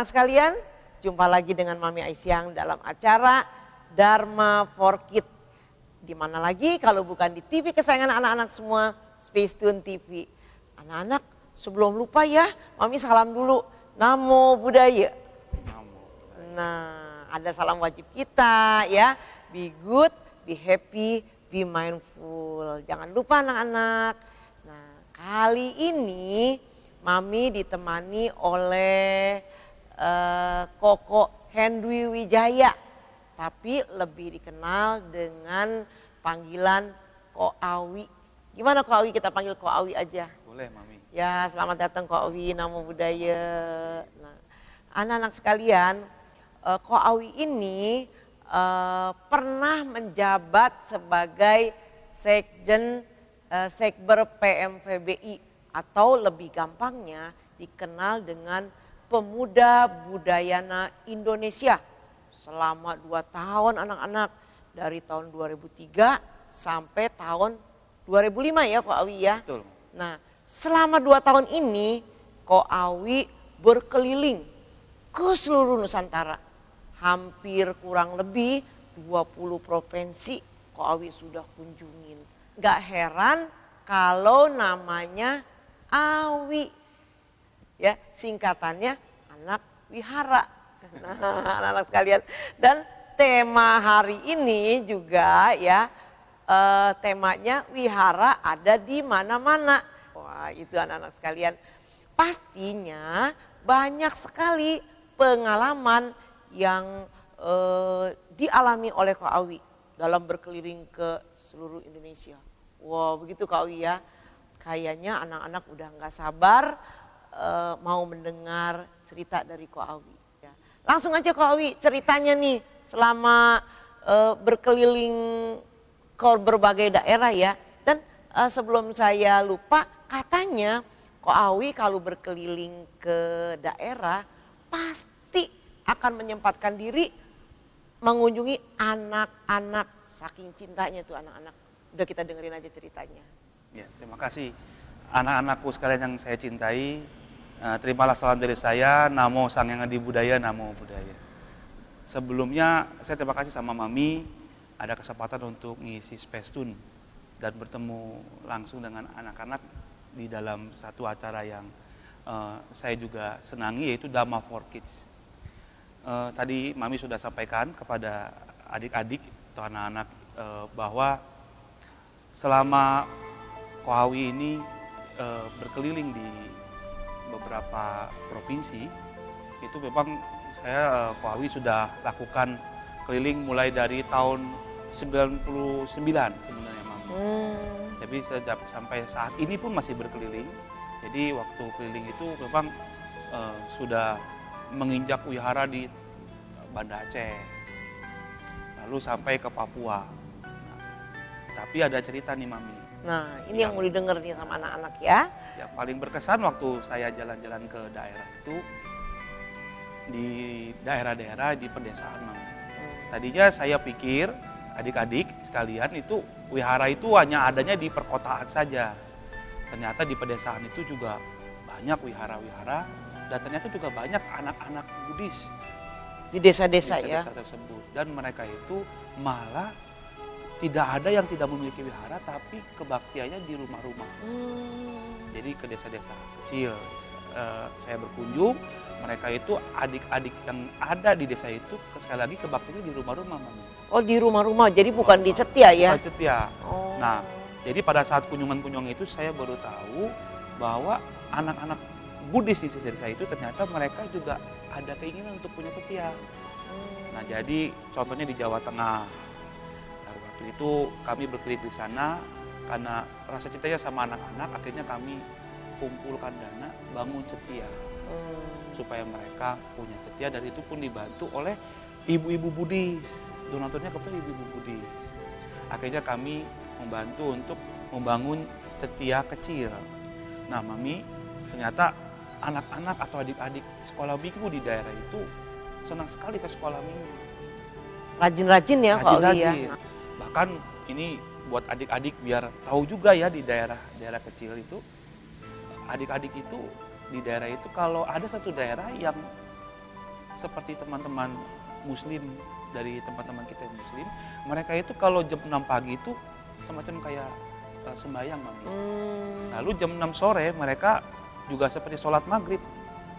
Anak-anak sekalian, jumpa lagi dengan Mami Aisyang dalam acara Dharma for Kids. Di mana lagi kalau bukan di TV kesayangan anak-anak semua, Space Tune TV. Anak-anak, sebelum lupa ya, Mami salam dulu. Namo Buddhaya. Nah, ada salam wajib kita ya. Be good, be happy, be mindful. Jangan lupa anak-anak. Nah, kali ini Mami ditemani oleh Koko Henry Wijaya, tapi lebih dikenal dengan panggilan Ko Awi. Gimana Ko Awi, kita panggil Ko Awi aja? Boleh Mami. Ya, selamat datang Ko Awi, Namo Buddhaya. Nah, anak-anak sekalian, Ko Awi ini pernah menjabat sebagai Sekber PMVBI, atau lebih gampangnya dikenal dengan Pemuda Budayana Indonesia selama 2 tahun anak-anak, dari tahun 2003 sampai tahun 2005 ya Ko Awi ya. Betul. Nah, selama 2 tahun ini Ko Awi berkeliling ke seluruh Nusantara. Hampir kurang lebih 20 provinsi Ko Awi sudah kunjungin. Gak heran kalau namanya Awi, ya singkatannya anak wihara. Nah, anak-anak sekalian, dan tema hari ini juga ya temanya wihara ada di mana-mana. Wah, itu anak-anak sekalian, pastinya banyak sekali pengalaman yang dialami oleh Ko Awi dalam berkeliling ke seluruh Indonesia. Wow, begitu Ko Awi ya. Kayaknya anak-anak udah gak sabar mau mendengar cerita dari Ko Awi. Ya. Langsung aja Ko Awi, ceritanya nih selama berkeliling ke berbagai daerah ya. Dan sebelum saya lupa, katanya Ko Awi kalau berkeliling ke daerah pasti akan menyempatkan diri mengunjungi anak-anak. Saking cintanya tuh anak-anak. Udah, kita dengerin aja ceritanya. Ya, terima kasih anak-anakku sekalian yang saya cintai. Terimalah salam dari saya. Namo Sang Yang Adi Budaya, Namo Buddhaya. Sebelumnya saya terima kasih sama Mami ada kesempatan untuk ngisi Space Tune dan bertemu langsung dengan anak-anak di dalam satu acara yang saya juga senangi, yaitu Dharma for Kids. Tadi Mami sudah sampaikan kepada adik-adik atau anak-anak bahwa selama Ko Awi ini berkeliling di beberapa provinsi, itu memang saya Ko Awi sudah lakukan keliling mulai dari tahun 99 sebenarnya Mami. Tapi sampai saat ini pun masih berkeliling. Jadi waktu keliling itu memang sudah menginjak wihara di Banda Aceh, lalu sampai ke Papua. Nah, tapi ada cerita nih Mami. Nah, ini yang mau didengar nih sama anak-anak ya. Yang paling berkesan waktu saya jalan-jalan ke daerah itu di daerah-daerah di pedesaan. Tadinya saya pikir adik-adik sekalian itu wihara itu hanya adanya di perkotaan saja. Ternyata di pedesaan itu juga banyak wihara-wihara, dan ternyata juga banyak anak-anak Buddhis Di desa-desa ya. Desa tersebut. Dan mereka itu malah tidak ada yang tidak memiliki wihara, tapi kebaktiannya di rumah-rumah. Jadi ke desa-desa kecil saya berkunjung, mereka itu adik-adik yang ada di desa itu sekali lagi kebaktiannya di rumah-rumah. Oh, di rumah-rumah, jadi bukan di setia ya? Bukan setia. Oh. Nah, jadi pada saat kunjungan-kunjungan itu saya baru tahu bahwa anak-anak Buddhis di desa itu ternyata mereka juga ada keinginan untuk punya setia. Nah, jadi contohnya di Jawa Tengah. Nah, waktu itu kami berkeliling di sana karena rasa cintanya sama anak-anak, akhirnya kami kumpulkan dana bangun setia supaya mereka punya setia, dan itu pun dibantu oleh ibu-ibu Buddhis. Donaturnya kebetulan ibu-ibu Buddhis. Akhirnya kami membantu untuk membangun setia kecil. Nah, Mami, ternyata anak-anak atau adik-adik sekolah minggu di daerah itu senang sekali ke sekolah minggu. Rajin-rajin ya Pak Oli ya. Bahkan ini buat adik-adik biar tahu juga ya, di daerah kecil itu, adik-adik itu di daerah itu kalau ada satu daerah yang seperti teman-teman muslim, dari teman-teman kita yang muslim, mereka itu kalau jam 6 pagi itu semacam kayak sembahyang Mami. Lalu jam 6 sore mereka juga seperti sholat maghrib.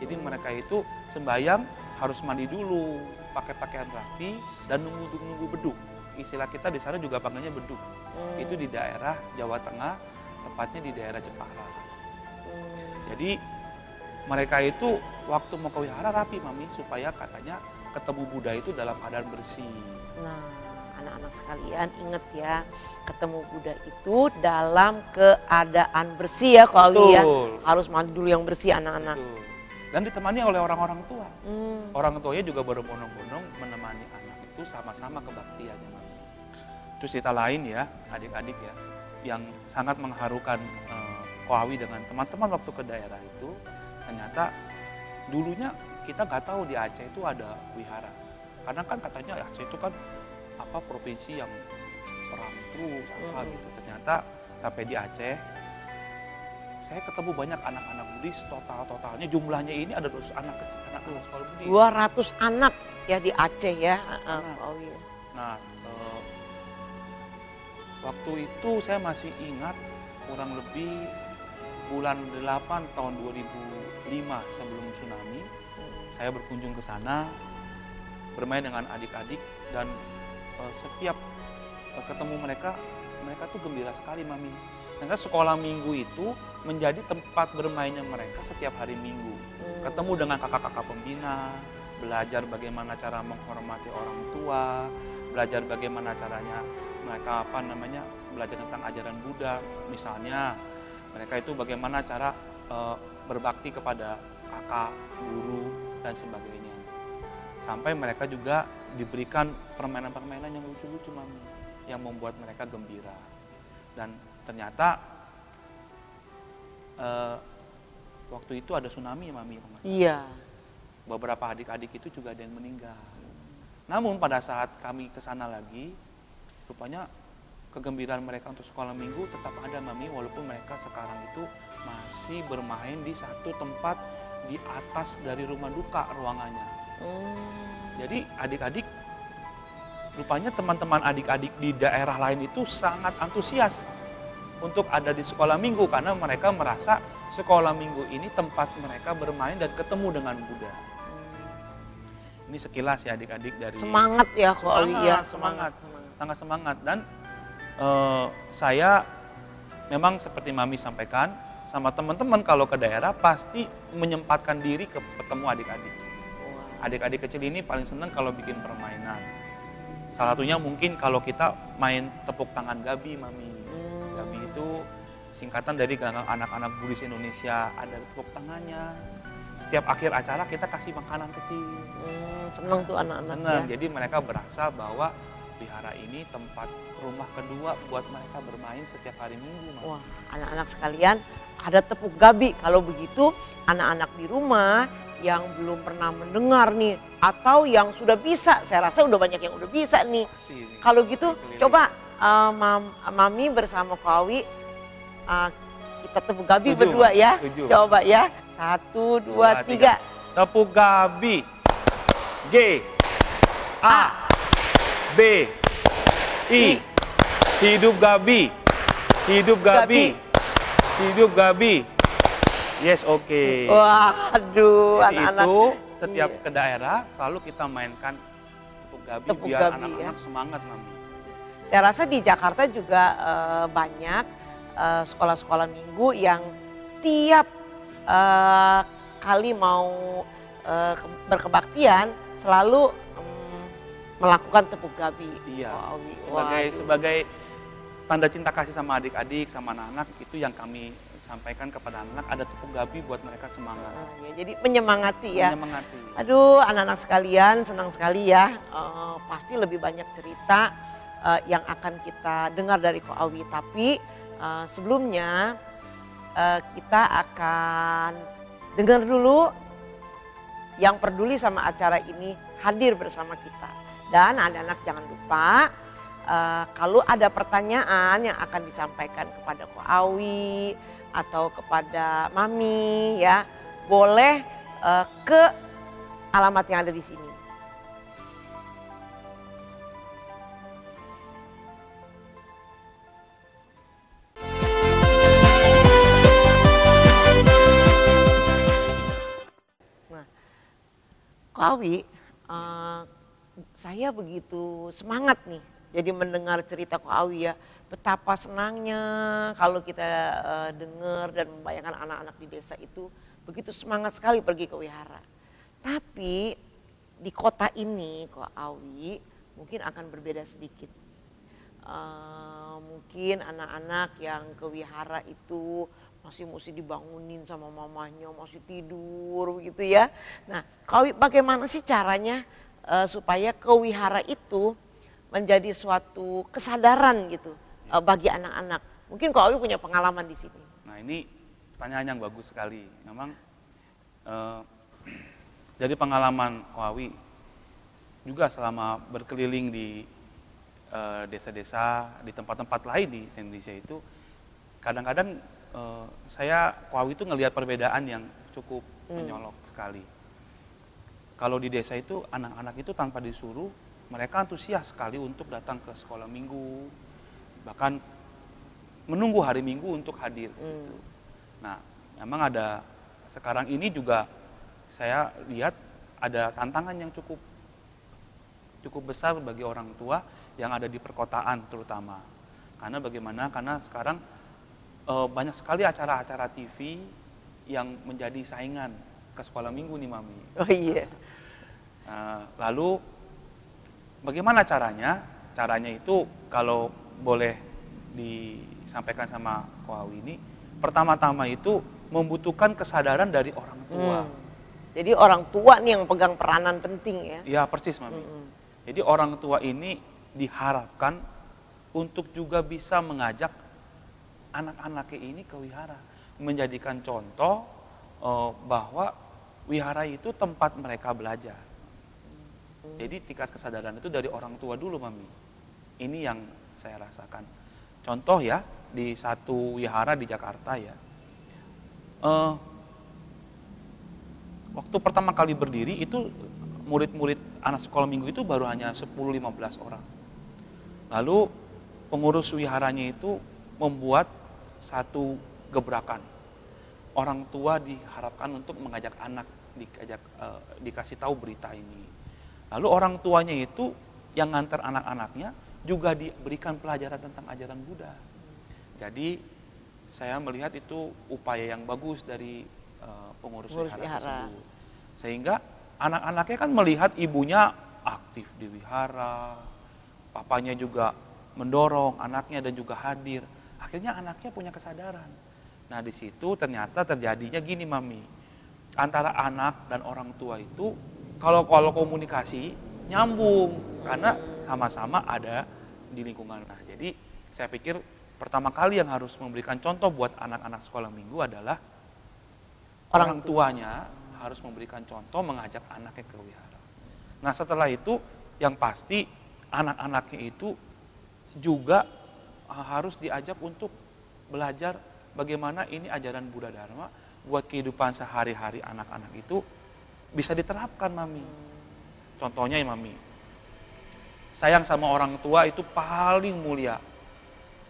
Jadi mereka itu sembahyang harus mandi dulu, pakai pakaian rapi dan nunggu beduk. Istilah kita di sana juga panggilnya beduk. Itu di daerah Jawa Tengah, tepatnya di daerah Jepara. Jadi mereka itu waktu mau ke wihara rapi Mami, supaya katanya ketemu Buddha itu dalam keadaan bersih. Nah, anak-anak sekalian ingat ya, ketemu Buddha itu dalam keadaan bersih ya Ko Awi ya. Harus mandi dulu yang bersih anak-anak. Dan ditemani oleh orang-orang tua. Orang tuanya juga berbondong-bondong menemani anak itu sama-sama kebaktiannya Mami. Terus cerita lain ya, adik-adik ya, yang sangat mengharukan Ko Awi dengan teman-teman waktu ke daerah itu, ternyata dulunya kita nggak tahu di Aceh itu ada wihara. Karena kan katanya Aceh itu kan provinsi yang perang terus gitu. Ternyata sampai di Aceh saya ketemu banyak anak-anak Buddhis, totalnya jumlahnya ini ada 200 anak sekolah Buddhis. 200 anak ya di Aceh ya. Nah, waktu itu saya masih ingat kurang lebih bulan 8 tahun 2005 sebelum tsunami. Saya berkunjung ke sana, bermain dengan adik-adik, dan setiap ketemu mereka tuh gembira sekali Mami. Karena sekolah minggu itu menjadi tempat bermainnya mereka setiap hari Minggu. Ketemu dengan kakak-kakak pembina, belajar bagaimana cara menghormati orang tua, belajar bagaimana caranya mereka belajar tentang ajaran Buddha. Misalnya mereka itu bagaimana cara berbakti kepada kakak, guru, dan sebagainya. Sampai mereka juga diberikan permainan-permainan yang lucu-lucu Mami, yang membuat mereka gembira. Dan ternyata waktu itu ada tsunami Mami. Iya. Beberapa adik-adik itu juga ada yang meninggal. Namun pada saat kami ke sana lagi, rupanya kegembiraan mereka untuk sekolah minggu tetap ada Mami, walaupun mereka sekarang itu masih bermain di satu tempat di atas dari rumah duka ruangannya. Jadi adik-adik, rupanya teman-teman adik-adik di daerah lain itu sangat antusias untuk ada di sekolah minggu, karena mereka merasa sekolah minggu ini tempat mereka bermain dan ketemu dengan Buddha. Ini sekilas ya adik-adik dari semangat ya Ko Awi ya, sangat semangat. Dan saya memang seperti Mami sampaikan, sama teman-teman kalau ke daerah pasti menyempatkan diri ke ketemu adik-adik. Adik-adik kecil ini paling senang kalau bikin permainan. Salah satunya mungkin kalau kita main tepuk tangan Gabi Mami. Gabi itu singkatan dari Ganggang Anak-anak Buddhis Indonesia. Ada tepuk tangannya. Setiap akhir acara kita kasih makanan kecil. Senang tuh anak-anak ya. ya. Jadi mereka berasa bahwa wihara ini tempat rumah kedua buat mereka bermain setiap hari Minggu. Wah, anak-anak sekalian, ada tepuk Gabi. Kalau begitu, anak-anak di rumah yang belum pernah mendengar nih, atau yang sudah bisa, saya rasa udah banyak yang udah bisa nih. Kalau gitu, coba Mami bersama Ko Awi, kita tepuk Gabi berdua ya. Coba ya, 1, 2, 3. Tepuk Gabi. G, A, B, I. Hidup Gabi. Hidup Gabi. Hidup Gabi. Yes, oke. Waduh, anak-anak. Itu setiap ke daerah selalu kita mainkan tepuk Gabi biar anak-anak semangat Mami. Saya rasa di Jakarta juga banyak sekolah-sekolah minggu yang tiap kali mau berkebaktian selalu melakukan tepuk Gabi. Iya. Sebagai tanda cinta kasih sama adik-adik, sama anak-anak, itu yang kami sampaikan kepada anak-anak, ada tepuk Gabi buat mereka semangat. Ya, jadi menyemangati ya. Menyemangati. Aduh, anak-anak sekalian, senang sekali ya. Pasti lebih banyak cerita yang akan kita dengar dari Ko Awi. Tapi sebelumnya kita akan dengar dulu yang peduli sama acara ini hadir bersama kita. Dan anak-anak jangan lupa kalau ada pertanyaan yang akan disampaikan kepada Ko Awi atau kepada Mami ya, boleh ke alamat yang ada di sini. Nah, Ko Awi, saya begitu semangat nih jadi mendengar cerita Ko Awi ya. Betapa senangnya kalau kita dengar dan membayangkan anak-anak di desa itu begitu semangat sekali pergi ke wihara. Tapi di kota ini Ko Awi mungkin akan berbeda sedikit. Mungkin anak-anak yang ke wihara itu masih mesti dibangunin sama mamanya, masih tidur begitu ya. Nah, Ko Awi bagaimana sih caranya supaya ke wihara itu menjadi suatu kesadaran gitu bagi anak-anak. Mungkin Ko Awi punya pengalaman di sini. Nah, ini pertanyaan yang bagus sekali. Memang dari pengalaman Ko Awi juga selama berkeliling di desa-desa, di tempat-tempat lain di Indonesia itu, kadang-kadang Ko Awi itu ngelihat perbedaan yang cukup menyolok sekali. Kalau di desa itu anak-anak itu tanpa disuruh, mereka antusias sekali untuk datang ke sekolah minggu, bahkan menunggu hari Minggu untuk hadir ke situ. Nah, memang ada sekarang ini juga saya lihat ada tantangan yang cukup besar bagi orang tua yang ada di perkotaan terutama. Karena bagaimana? Karena sekarang banyak sekali acara-acara TV yang menjadi saingan ke sekolah minggu nih Mami. Oh iya. Lalu bagaimana caranya? Caranya itu kalau boleh disampaikan sama Ko Awi ini, pertama-tama itu membutuhkan kesadaran dari orang tua. Jadi orang tua nih yang pegang peranan penting ya. Ya persis Mami. Jadi orang tua ini diharapkan untuk juga bisa mengajak anak-anaknya ini ke wihara. Menjadikan contoh bahwa wihara itu tempat mereka belajar. Jadi tingkat kesadaran itu dari orang tua dulu Mami. Ini yang saya rasakan. Contoh ya, di satu wihara di Jakarta ya. Waktu pertama kali berdiri itu murid-murid anak sekolah minggu itu baru hanya 10-15 orang. Lalu pengurus wiharanya itu membuat satu gebrakan. Orang tua diharapkan untuk mengajak anak, dikasih tahu berita ini. Lalu orang tuanya itu yang ngantar anak-anaknya juga diberikan pelajaran tentang ajaran Buddha. Jadi saya melihat itu upaya yang bagus dari pengurus wihara tersebut. Sehingga anak-anaknya kan melihat ibunya aktif di wihara, papanya juga mendorong anaknya dan juga hadir. Akhirnya anaknya punya kesadaran. Nah di situ ternyata terjadinya gini Mami, antara anak dan orang tua itu kalau komunikasi nyambung karena sama-sama ada di lingkungan. Nah jadi saya pikir pertama kali yang harus memberikan contoh buat anak-anak sekolah minggu adalah orang tuanya harus memberikan contoh mengajak anaknya ke wihara. Nah setelah itu yang pasti anak-anaknya itu juga harus diajak untuk belajar bagaimana ini ajaran Buddha Dharma buat kehidupan sehari-hari anak-anak itu bisa diterapkan Mami. Contohnya ya Mami, sayang sama orang tua itu paling mulia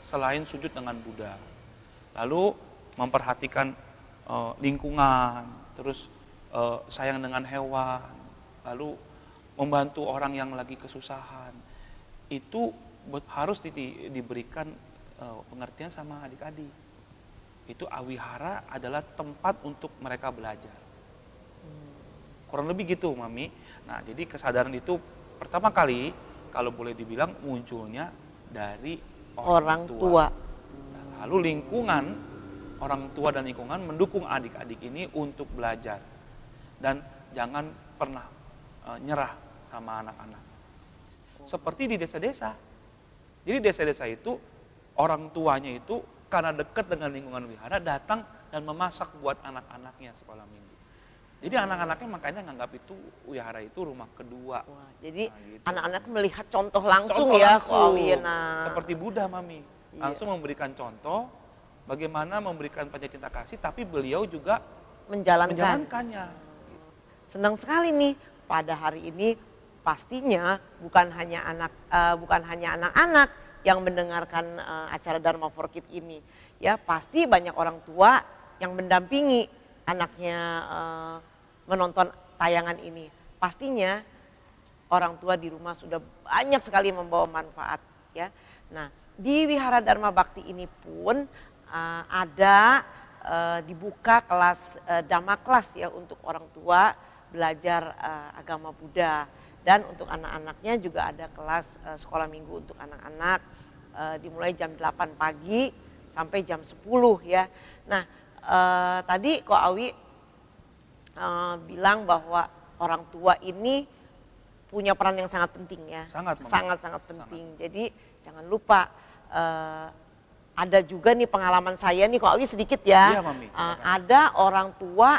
selain sujud dengan Buddha. Lalu memperhatikan lingkungan, terus sayang dengan hewan, lalu membantu orang yang lagi kesusahan, itu harus diberikan pengertian sama adik-adik. Itu awihara adalah tempat untuk mereka belajar. Kurang lebih gitu Mami. Nah jadi kesadaran itu pertama kali kalau boleh dibilang munculnya dari orang tua. Nah, lalu lingkungan, orang tua dan lingkungan mendukung adik-adik ini untuk belajar. Dan jangan pernah nyerah sama anak-anak. Seperti di desa-desa. Jadi desa-desa itu orang tuanya itu karena dekat dengan lingkungan wihara datang dan memasak buat anak-anaknya sekolah minggu. Jadi anak-anaknya makanya nganggap itu wihara itu rumah kedua. Wah, jadi gitu. Anak-anak melihat contoh langsung Contoh ya. langsung. Nah. Seperti Buddha Mami. Langsung memberikan contoh bagaimana memberikan panjat cinta kasih tapi beliau juga menjalankannya. Senang sekali nih pada hari ini pastinya bukan hanya anak-anak yang mendengarkan acara Dharma for Kids ini. Ya, pasti banyak orang tua yang mendampingi anaknya menonton tayangan ini. Pastinya orang tua di rumah sudah banyak sekali membawa manfaat, ya. Nah, di Wihara Dharma Bakti ini pun ada dibuka kelas Dhamma kelas ya untuk orang tua belajar agama Buddha, dan untuk anak-anaknya juga ada kelas sekolah minggu untuk anak-anak dimulai jam 8 pagi sampai jam 10 ya. Nah, tadi Ko Awi bilang bahwa orang tua ini punya peran yang sangat penting ya. Sangat penting. Jadi jangan lupa ada juga nih pengalaman saya nih Ko Awi sedikit ya. Iya, Mami. Ada orang tua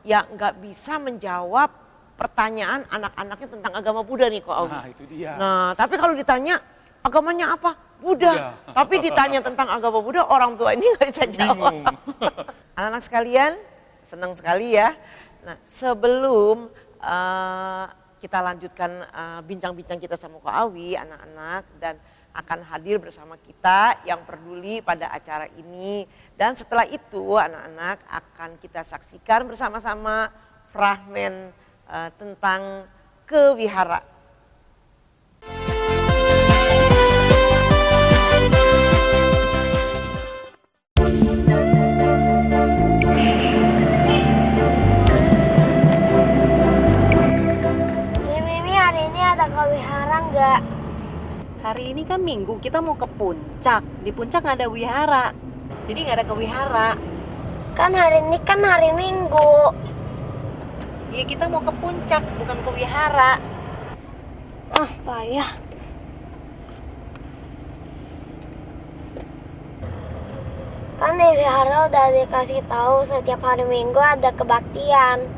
yang nggak bisa menjawab pertanyaan anak-anaknya tentang agama Buddha nih Ko Awi. Nah, itu dia. Nah, tapi kalau ditanya agamanya apa? Buddha. Tapi ditanya tentang agama Buddha, orang tua ini nggak bisa jawab. Anak-anak sekalian, senang sekali ya. Nah, sebelum kita lanjutkan bincang-bincang kita sama Ko Awi, anak-anak, dan akan hadir bersama kita yang peduli pada acara ini. Dan setelah itu anak-anak akan kita saksikan bersama-sama fragmen tentang kewihara. Mimi, hari ini ada kewihara nggak? Hari ini kan Minggu, kita mau ke puncak. Di puncak nggak ada wihara, jadi nggak ada kewihara. Kan hari ini kan hari Minggu. Ya kita mau ke puncak, bukan ke wihara. Ah, payah. Kan di wihara udah dikasih tahu setiap hari Minggu ada kebaktian.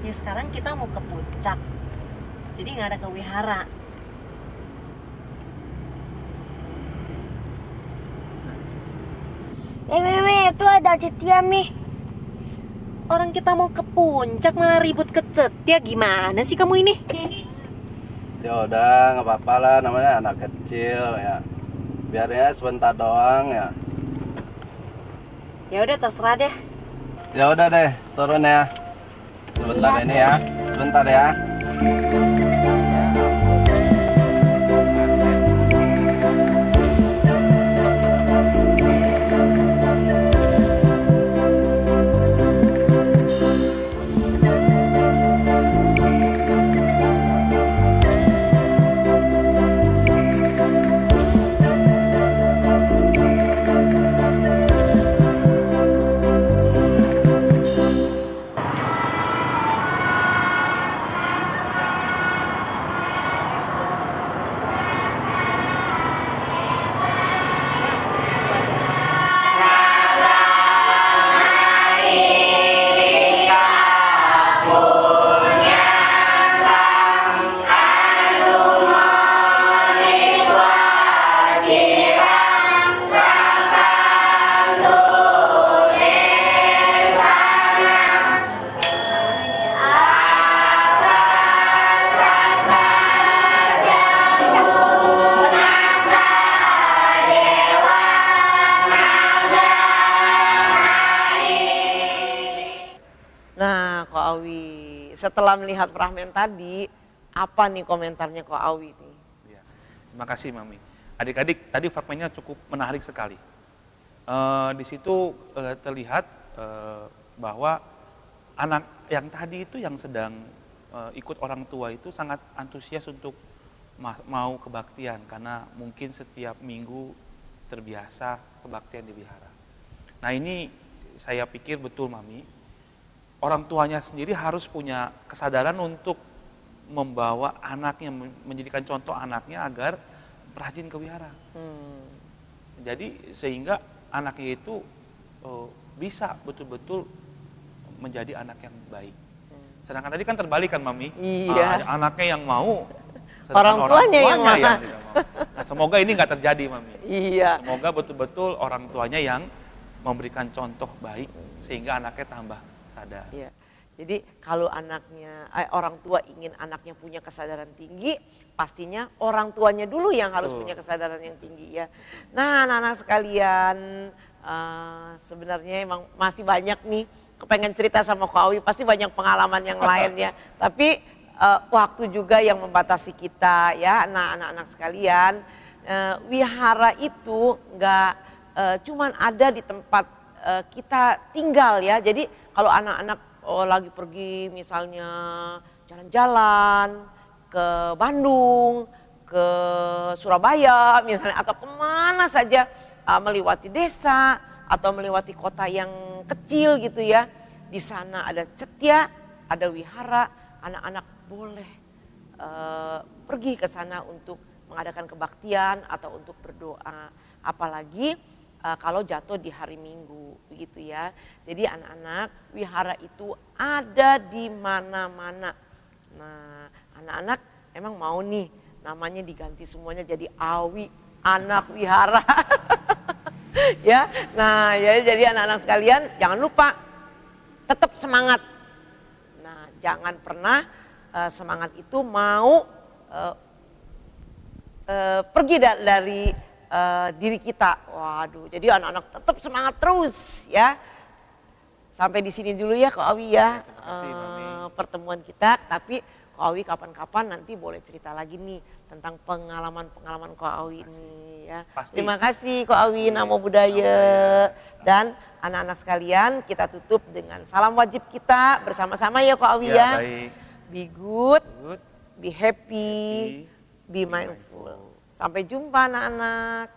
Ya sekarang kita mau ke puncak, jadi nggak ada kewihara. Mimi, itu ada Cetia, Mi. Orang kita mau ke puncak malah ribut ke Cetia, gimana sih kamu ini? Ya udah, nggak apa-apa lah, namanya anak kecil ya. Biarnya sebentar doang ya. Ya udah terserah deh. Ya udah deh, turun ya. Sebentar ini ya, sebentar ya. Nah, Ko Awi, setelah melihat fragmen tadi, apa nih komentarnya Ko Awi nih? Ya, terima kasih Mami. Adik-adik, tadi fragmennya cukup menarik sekali. Di situ terlihat bahwa anak yang tadi itu yang sedang ikut orang tua itu sangat antusias untuk mau kebaktian, karena mungkin setiap minggu terbiasa kebaktian di wihara. Nah ini saya pikir betul Mami, orang tuanya sendiri harus punya kesadaran untuk membawa anaknya, menjadikan contoh anaknya agar rajin ke wihara. Jadi sehingga anaknya itu bisa betul-betul menjadi anak yang baik. Sedangkan tadi kan terbalik kan Mami? Iya. Anaknya yang mau, Orang tuanya yang tidak mana? mau. Nah, semoga ini nggak terjadi Mami. Iya. Semoga betul-betul orang tuanya yang memberikan contoh baik sehingga anaknya tambah sadar. Iya. Jadi kalau orang tua ingin anaknya punya kesadaran tinggi, pastinya orang tuanya dulu yang harus punya kesadaran yang tinggi ya. Nah anak-anak sekalian, sebenarnya emang masih banyak nih kepengen cerita sama Ko Awi, pasti banyak pengalaman yang lain ya. Tapi waktu juga yang membatasi kita ya. Nah anak-anak sekalian, wihara itu nggak cuman ada di tempat kita tinggal ya. Jadi kalau anak-anak lagi pergi misalnya jalan-jalan ke Bandung, ke Surabaya misalnya, atau kemana saja, melewati desa atau melewati kota yang kecil gitu ya. Di sana ada cetia, ada wihara, anak-anak boleh pergi ke sana untuk mengadakan kebaktian atau untuk berdoa. Apalagi kalau jatuh di hari Minggu begitu ya. Jadi anak-anak, wihara itu ada di mana-mana. Nah anak-anak emang mau nih namanya diganti semuanya jadi Awi anak wihara. Ya, nah ya jadi anak-anak sekalian jangan lupa tetap semangat. Nah jangan pernah semangat itu mau pergi dari diri kita. Waduh, jadi anak-anak tetap semangat terus ya. Sampai di sini dulu ya Ko Awi ya, pertemuan kita. Tapi Ko Awi kapan-kapan nanti boleh cerita lagi nih tentang pengalaman-pengalaman Ko Awi ini ya. Pasti. Terima kasih Ko Awi, Namo Buddhaya. Dan anak-anak sekalian kita tutup dengan salam wajib kita bersama-sama ya Ko Awi ya. Baik. Be good, Good. be happy, be mindful. Sampai jumpa anak-anak.